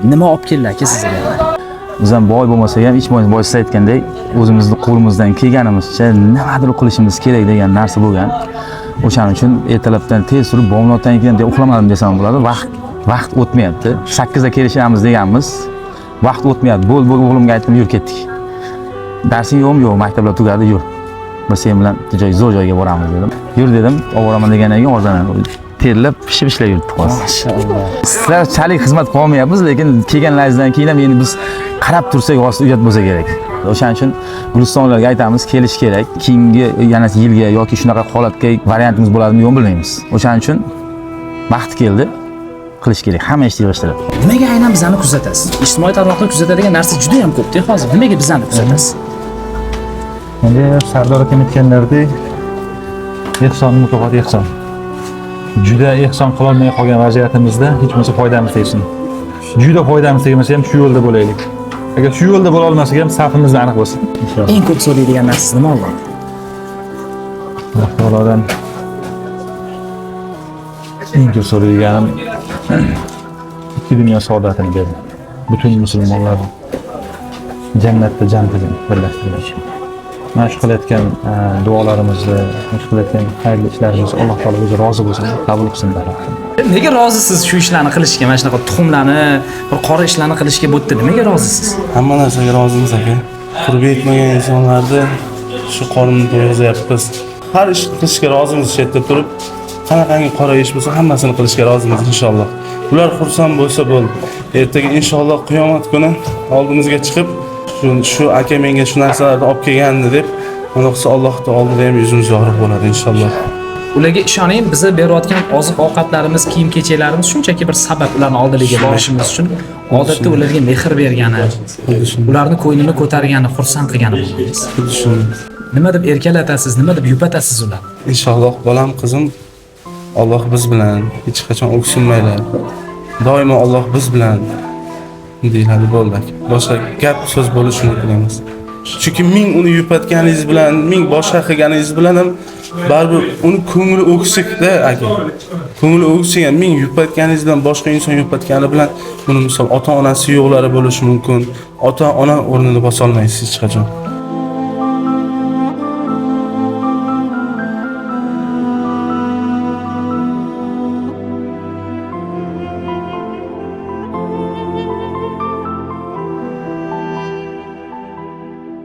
Nima olib keldi aka sizga? Biz ham boy bo'lmasak ham, hech bo'lmasa boysiz aytgandek, o'zimizni qo'limizdan kelganimizcha nimadir qilishimiz kerak degan narsa bo'lgan. O'shaning uchun ertalabdan tez turib, bomdoddan keyin deb uxlamadim desam bo'ladi. Vaqt o'tmayapti. 8 da kelishamiz deganmiz. Vaqt o'tmayapti. Bo'l o'g'limga aytdim, yur ketdik. Darsing yo'qmi? Yo'q, maktablar tugadi, yur. Biz sen bilan zo'r joyga boramiz dedim. Yur dedim, oboraman degandan keyin orzaman. Terlab, pishib yuribdi hozir. Mashalloh. Sizlar chalik xizmat qilmayapmiz, lekin kelganlaringizdan keyin ham endi biz qarab tursak, hozir uyat bo'lsa kerak. O'shaning uchun gulistonlarga aytamiz, kelish kerak. Keyingi yana yilga yoki shunaqa holatga variantimiz bo'ladimi, yo'q bilmaymiz. O'shaning uchun vaqti keldi. Qilish kerak, hamma ishni yig'ishtirib. Nimaga aynan bizani kuzatasiz? Ijtimoiy tarmoqda kuzatadigan narsa juda ham ko'p-da hozir. Nimaga bizani kuzatasiz? Endi Sardor akam aytganlaridek, ehson mukofot ehson. Juda ehson qila olmay qolgan vaziyatimizda hech bo'lmasa foydamiz tegsin. Juda foydamiz tegmasa ham shu yo'lda bo'laylik. Agar shu yo'lda bo'la olmasak ham safimiz aniq bo'lsin. Eng ko'p so'raydigan narsa nima Alloh? Allohdan eng ko'p so'raydiganim ikki dunyo saodatini berdi. Butun musulmonlar jannatda jam qilsin, birlashtirsin. Mana shu qilayotgan duolarimizni, shu qilayotgan xayrli ishlarimizni Alloh taolo o'zi rozi bo'lsin, qabul qilsin baraka. Nega rozisiz shu ishlarni qilishga, mana shunaqa tuxumlarni, bir qora ishlarni qilishga bu yerda nimaga rozisiz? Hamma narsaga rozimiz aka. Qurbi yetmagan insonlarni shu qorinni to'yg'izayapmiz. Har ish qilishga rozimiz shu yerda turib, qanaqangi qora ish bo'lsa hammasini qilishga rozimiz inshaalloh. Ular xursand bo'lsa bo'ldi. Ertaga inshaalloh qiyomat kuni oldimizga chiqib, shu aka menga shu narsalarni olib kelgandi deb, mana qilsa Allohning oldida ham yuzimiz yorug' bo'ladi inshaalloh. Ularga ishoning, bizni berayotgan oziq-ovqatlarimiz, kiyim-kechaklarimiz shunchaki bir sabab ularning oldilariga borishimiz uchun odatda ularga mehr bergani, ularni ko'nglini ko'targani, xursand qilgani bo'lamiz. Nima deb erkalatasiz, nima deb yupatasiz ular? Inshaalloh bolam, qizim, Alloh biz bilan, hech qachon o'ksinmaylar. Doimo Alloh biz bilan deyiladi bo'ldi. Boshqa gap so'z bo'lishi mumkin emas. Chunki ming uni yupatganingiz bilan, ming boshqa qilganingiz bilan ham baribir uni ko'ngli o'ksik-da aka. Ko'ngli o'ksik ham ming yupatganingiz bilan boshqa inson yupatgani bilan buni misol ota-onasi yo'qlari bo'lishi mumkin. Ota-ona o'rnini bosa olmaysiz hech qachon.